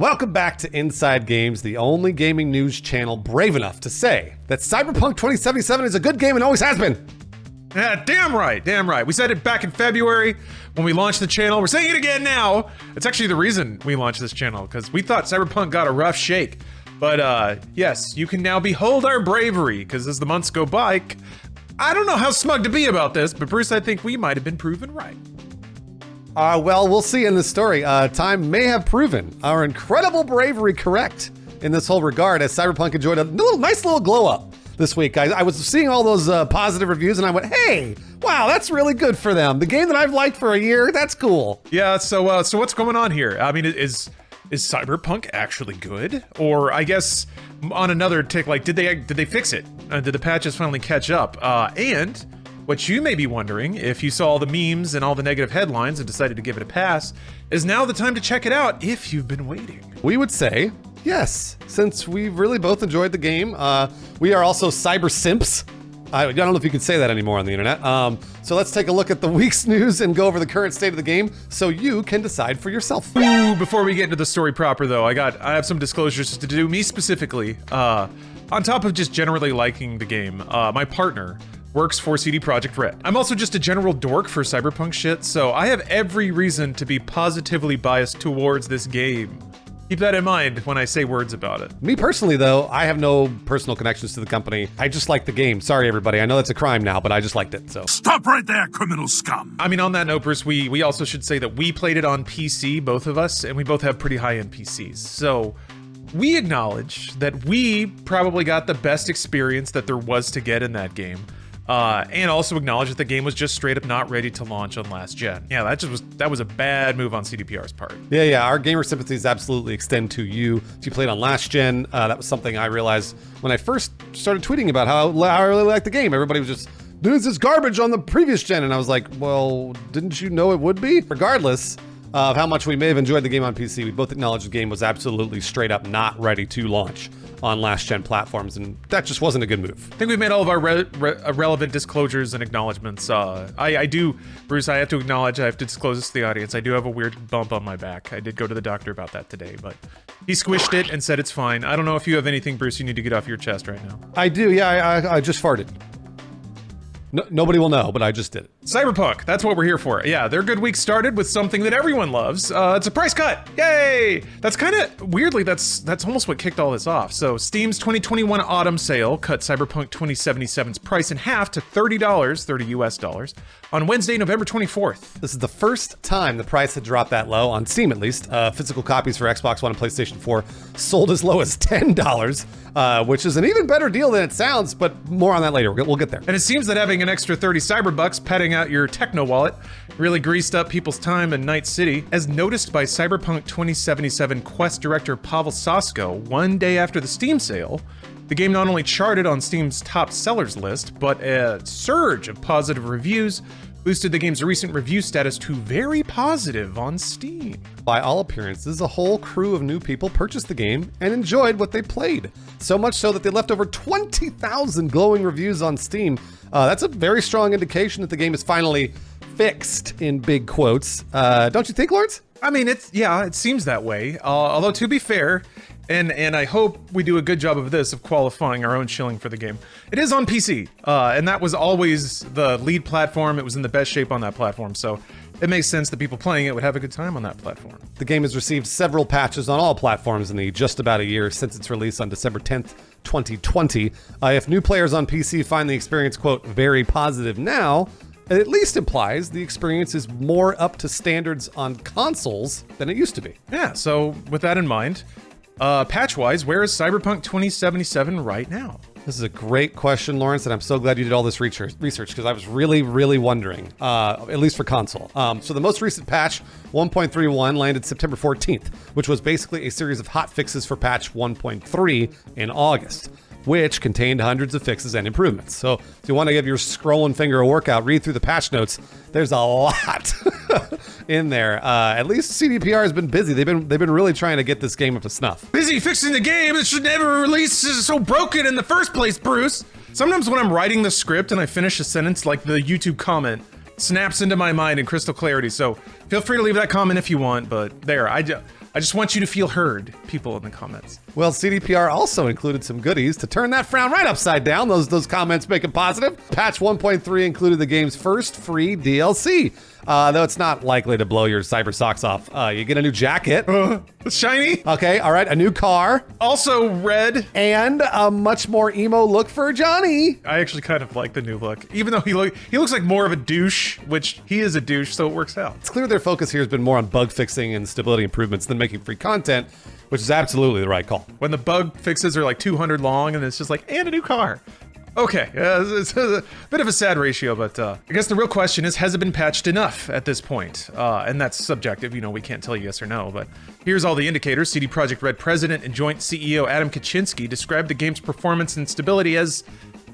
Welcome back to Inside Games, the only gaming news channel brave enough to say that Cyberpunk 2077 is a good game and always has been. Yeah, damn right. We said it back in February when we launched the channel. We're saying it again now. It's actually the reason we launched this channel, because we thought Cyberpunk got a rough shake. But yes, you can now behold our bravery, because as the months go by, I don't know how smug to be about this, but Bruce, I think we might have been proven right. Well, we'll see in this story. Time may have proven our incredible bravery correct in this whole regard, as Cyberpunk enjoyed a nice little glow up this week. I was seeing all those positive reviews and I went, hey, wow, that's really good for them. The game that I've liked for a year, that's cool. Yeah, so what's going on here? I mean, is Cyberpunk actually good? Or I guess on another tick, like, did they fix it? Did the patches finally catch up? And what you may be wondering, if you saw all the memes and all the negative headlines and decided to give it a pass, is now the time to check it out if you've been waiting. We would say yes, since we've really both enjoyed the game. We are also cyber simps. I don't know if you can say that anymore on the internet. So let's take a look at the week's news and go over the current state of the game so you can decide for yourself. Ooh, before we get into the story proper though, I have some disclosures to do, me specifically. On top of just generally liking the game, my partner works for CD Projekt Red. I'm also just a general dork for Cyberpunk shit, so I have every reason to be positively biased towards this game. Keep that in mind when I say words about it. Me personally, though, I have no personal connections to the company. I just like the game. Sorry, everybody. I know that's a crime now, but I just liked it, so. Stop right there, criminal scum. I mean, on that note, Bruce, we also should say that we played it on PC, both of us, and we both have pretty high-end PCs. So we acknowledge that we probably got the best experience that there was to get in that game. And also acknowledge that the game was just straight up not ready to launch on last gen. Yeah, that was a bad move on CDPR's part. Yeah, our gamer sympathies absolutely extend to you. If you played on last gen, that was something I realized when I first started tweeting about how I really liked the game. Everybody was just, dude, this is garbage on the previous gen. And I was like, well, didn't you know it would be? Regardless of how much we may have enjoyed the game on PC, we both acknowledged the game was absolutely straight up not ready to launch on last gen platforms, and that just wasn't a good move. I think we've made all of our relevant disclosures and acknowledgments. I do, Bruce, I have to acknowledge, I have to disclose this to the audience, I do have a weird bump on my back. I did go to the doctor about that today, but he squished it and said it's fine. I don't know if you have anything, Bruce, you need to get off your chest right now. I do, yeah, I just farted. No, nobody will know, but I just did it. Cyberpunk, that's what we're here for. Yeah, their good week started with something that everyone loves. It's a price cut. Yay! That's kind of, weirdly, that's almost what kicked all this off. So Steam's 2021 autumn sale cut Cyberpunk 2077's price in half to $30, 30 US dollars, on Wednesday, November 24th. This is the first time the price had dropped that low, on Steam at least. Physical copies for Xbox One and PlayStation 4 sold as low as $10, which is an even better deal than it sounds, but more on that later. We'll get there. And it seems that having an extra 30 Cyberbucks padding out your techno wallet really greased up people's time in Night City, as noticed by Cyberpunk 2077 Quest director Pavel Sasko one day after the Steam sale. The game not only charted on Steam's top sellers list, but a surge of positive reviews boosted the game's recent review status to very positive on Steam. By all appearances, a whole crew of new people purchased the game and enjoyed what they played. So much so that they left over 20,000 glowing reviews on Steam. That's a very strong indication that the game is finally fixed, in big quotes. Don't you think, Lawrence? I mean, it seems that way. Although to be fair, and I hope we do a good job of this, of qualifying our own shilling for the game. It is on PC, and that was always the lead platform. It was in the best shape on that platform, so it makes sense that people playing it would have a good time on that platform. The game has received several patches on all platforms in the just about a year since its release on December 10th, 2020. If new players on PC find the experience, quote, very positive now, it at least implies the experience is more up to standards on consoles than it used to be. Yeah, so with that in mind, patch-wise, where is Cyberpunk 2077 right now? This is a great question, Lawrence, and I'm so glad you did all this research because I was really wondering, at least for console. So the most recent patch, 1.31, landed September 14th, which was basically a series of hot fixes for patch 1.3 in August, which contained hundreds of fixes and improvements. So if you want to give your scrolling finger a workout, read through the patch notes. There's a lot in there. At least CDPR has been busy. They've been really trying to get this game up to snuff. Busy fixing the game that should never release. Is so broken in the first place, Bruce. Sometimes when I'm writing the script and I finish a sentence, like the YouTube comment snaps into my mind in crystal clarity. So feel free to leave that comment if you want. But there, I just want you to feel heard, people in the comments. Well, CDPR also included some goodies to turn that frown right upside down. Those comments make it positive. Patch 1.3 included the game's first free DLC. Though it's not likely to blow your cyber socks off. You get a new jacket. It's shiny. Okay, all right, a new car. Also red. And a much more emo look for Johnny. I actually kind of like the new look. Even though he looks like more of a douche, which he is a douche, so it works out. It's clear their focus here has been more on bug fixing and stability improvements than making free content, which is absolutely the right call. When the bug fixes are like 200 long and it's just like, and a new car. Okay, it's a bit of a sad ratio, but I guess the real question is, has it been patched enough at this point? And that's subjective, we can't tell you yes or no, but here's all the indicators. CD Projekt Red President and Joint CEO Adam Kaczynski described the game's performance and stability as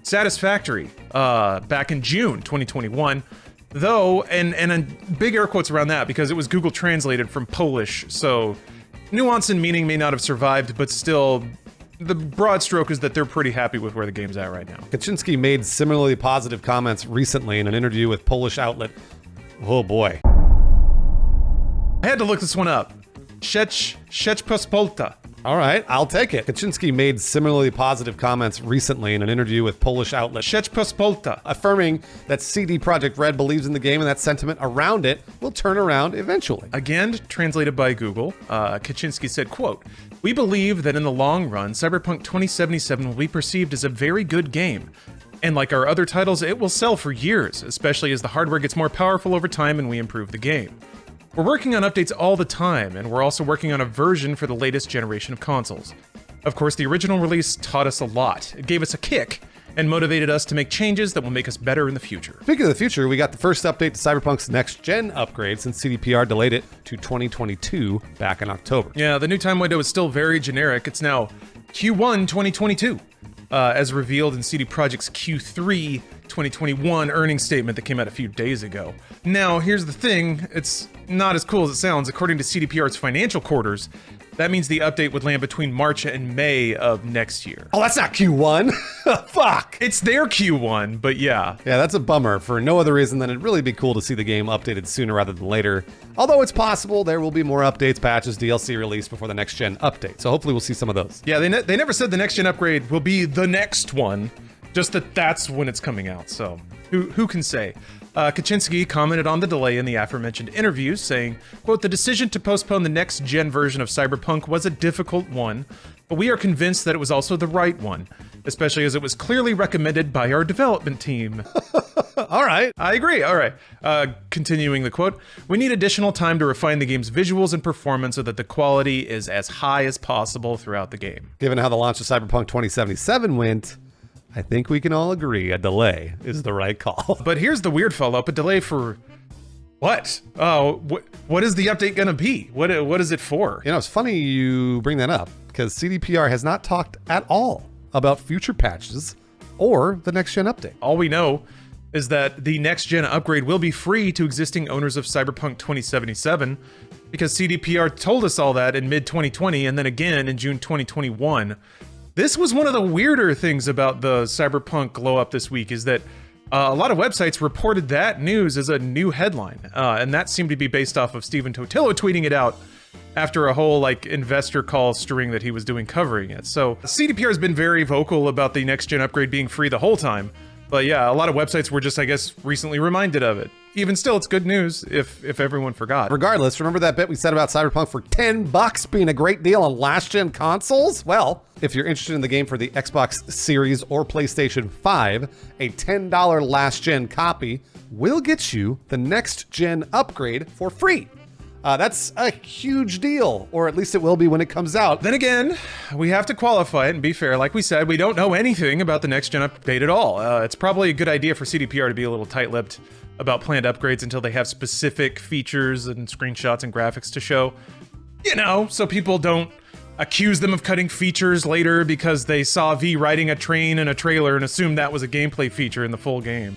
satisfactory back in June 2021. Though, and big air quotes around that because it was Google translated from Polish, so nuance and meaning may not have survived, but still, the broad stroke is that they're pretty happy with where the game's at right now. Kaczynski made similarly positive comments recently in an interview with Polish outlet. Oh boy. I had to look this one up. Rzeczpospolita. All right, I'll take it. Kaczynski made similarly positive comments recently in an interview with Polish outlet Rzeczpospolita, affirming that CD Projekt Red believes in the game and that sentiment around it will turn around eventually. Again, translated by Google, Kaczynski said, quote, "We believe that in the long run, Cyberpunk 2077 will be perceived as a very good game. And like our other titles, it will sell for years, especially as the hardware gets more powerful over time and we improve the game. We're working on updates all the time, and we're also working on a version for the latest generation of consoles. Of course, the original release taught us a lot. It gave us a kick and motivated us to make changes that will make us better in the future." Speaking of the future, we got the first update to Cyberpunk's next-gen upgrade since CDPR delayed it to 2022 back in October. Yeah, the new time window is still very generic. It's now Q1 2022, as revealed in CD Projekt's Q3 2021 earnings statement that came out a few days ago. Now, here's the thing. It's not as cool as it sounds. According to CDPR's financial quarters, that means the update would land between March and May of next year. Oh, that's not Q1. Fuck. It's their Q1, but yeah. Yeah, that's a bummer for no other reason than it'd really be cool to see the game updated sooner rather than later. Although it's possible there will be more updates, patches, DLC released before the next gen update. So hopefully we'll see some of those. Yeah, they never said the next gen upgrade will be the next one, just that that's when it's coming out. So who can say? Kaczynski commented on the delay in the aforementioned interviews, saying, quote, "The decision to postpone the next-gen version of Cyberpunk was a difficult one, but we are convinced that it was also the right one, especially as it was clearly recommended by our development team." All right. I agree. All right. Continuing the quote, "We need additional time to refine the game's visuals and performance so that the quality is as high as possible throughout the game." Given how the launch of Cyberpunk 2077 went, I think we can all agree a delay is the right call. But here's the weird follow-up. A delay for what? What is the update going to be? What is it for? It's funny you bring that up because CDPR has not talked at all about future patches or the next-gen update. All we know is that the next-gen upgrade will be free to existing owners of Cyberpunk 2077 because CDPR told us all that in mid-2020 and then again in June 2021. This was one of the weirder things about the Cyberpunk glow up this week is that a lot of websites reported that news as a new headline. And that seemed to be based off of Stephen Totillo tweeting it out after a whole investor call string that he was doing covering it. So CDPR has been very vocal about the next gen upgrade being free the whole time. But yeah, a lot of websites were just, I guess, recently reminded of it. Even still, it's good news if everyone forgot. Regardless, remember that bit we said about Cyberpunk for $10 being a great deal on last-gen consoles? Well, if you're interested in the game for the Xbox Series or PlayStation 5, a $10 last-gen copy will get you the next-gen upgrade for free. That's a huge deal, or at least it will be when it comes out. Then again, we have to qualify it and be fair. Like we said, we don't know anything about the next-gen update at all. It's probably a good idea for CDPR to be a little tight-lipped about planned upgrades until they have specific features and screenshots and graphics to show. So people don't accuse them of cutting features later because they saw V riding a train in a trailer and assumed that was a gameplay feature in the full game.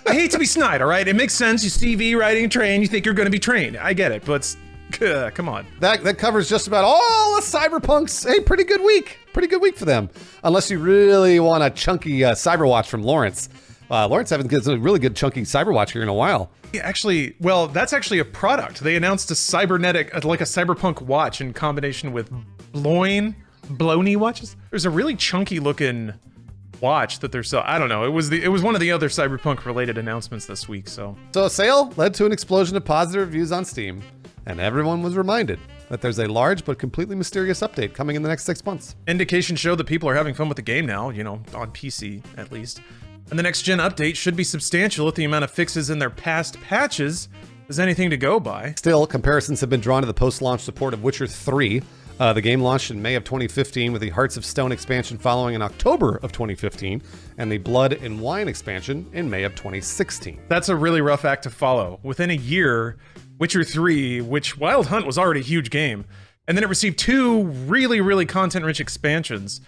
I hate to be snide, all right? It makes sense. You see V riding a train, you think you're going to be trained. I get it, but come on. That covers just about all of Cyberpunk's. Hey, pretty good week. Pretty good week for them. Unless you really want a chunky Cyberwatch from Lawrence. Lawrence haven't gets a really good chunky Cyberwatch here in a while. Yeah, actually, well, that's actually a product. They announced a cybernetic, like a cyberpunk watch in combination with Blony watches. There's a really chunky looking watch that they're selling. I don't know. It was one of the other cyberpunk related announcements this week. So a sale led to an explosion of positive reviews on Steam, and everyone was reminded that there's a large but completely mysterious update coming in the next 6 months. Indications show that people are having fun with the game now, you know, on PC at least. And the next gen update should be substantial if the amount of fixes in their past patches is anything to go by. Still, comparisons have been drawn to the post-launch support of Witcher 3. The game launched in May of 2015 with the Hearts of Stone expansion following in October of 2015 and the Blood and Wine expansion in May of 2016. That's a really rough act to follow. Within a year, Witcher 3, which Wild Hunt was already a huge game, and then it received 2 really, really content-rich expansions,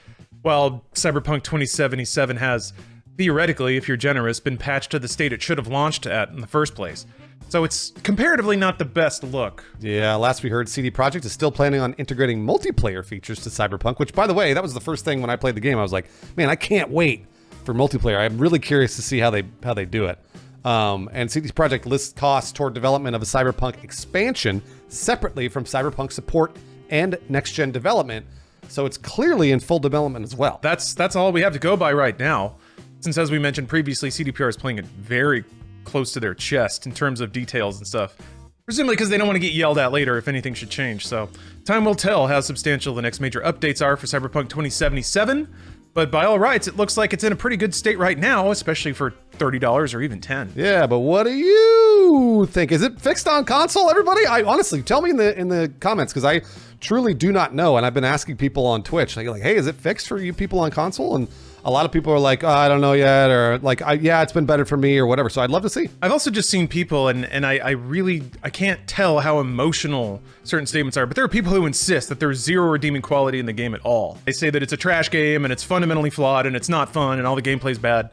while Cyberpunk 2077 has, theoretically, if you're generous, been patched to the state it should have launched at in the first place. So it's comparatively not the best look. Yeah, last we heard, CD Projekt is still planning on integrating multiplayer features to Cyberpunk, which, by the way, that was the first thing when I played the game. I was like, man, I can't wait for multiplayer. I'm really curious to see how they do it. And CD Projekt lists costs toward development of a Cyberpunk expansion separately from Cyberpunk support and next-gen development, so it's clearly in full development as well. That's all we have to go by right now, since, as we mentioned previously, CDPR is playing it very close to their chest in terms of details and stuff. Presumably because they don't want to get yelled at later if anything should change, so time will tell how substantial the next major updates are for Cyberpunk 2077, but by all rights, it looks like it's in a pretty good state right now, especially for $30 or even $10. Yeah, but what do you think? Is it fixed on console, everybody? I honestly, tell me in the comments, because I truly do not know, and I've been asking people on Twitch, like, hey, is it fixed for you people on console? And a lot of people are like, oh, I don't know yet, or like, yeah, it's been better for me, or whatever. So I'd love to see. I've also just seen people, and I can't tell how emotional certain statements are, but there are people who insist that there's zero redeeming quality in the game at all. They say that it's a trash game, and it's fundamentally flawed, and it's not fun, and all the gameplay's bad,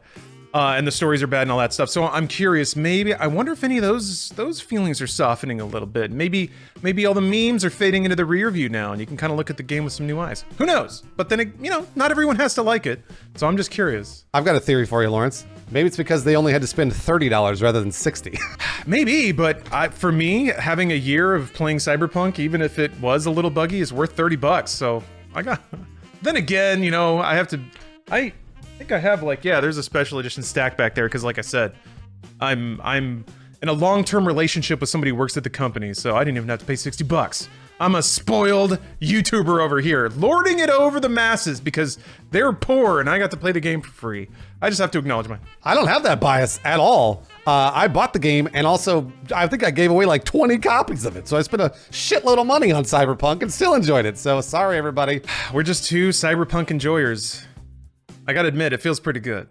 and the stories are bad and all that stuff. So I'm curious, I wonder if any of those feelings are softening a little bit. Maybe all the memes are fading into the rear view now, and you can kind of look at the game with some new eyes. Who knows? But then, not everyone has to like it. So I'm just curious. I've got a theory for you, Lawrence. Maybe it's because they only had to spend $30 rather than $60. Maybe, but for me, having a year of playing Cyberpunk, even if it was a little buggy, is worth $30. So then again, I think I have there's a special edition stack back there because, like I said, I'm in a long-term relationship with somebody who works at the company, so I didn't even have to pay $60. I'm a spoiled YouTuber over here, lording it over the masses because they're poor and I got to play the game for free. I just have to acknowledge mine. I don't have that bias at all. I bought the game, and also I think I gave away like 20 copies of it, so I spent a shitload of money on Cyberpunk and still enjoyed it. So sorry, everybody. We're just two Cyberpunk enjoyers. I gotta admit, it feels pretty good.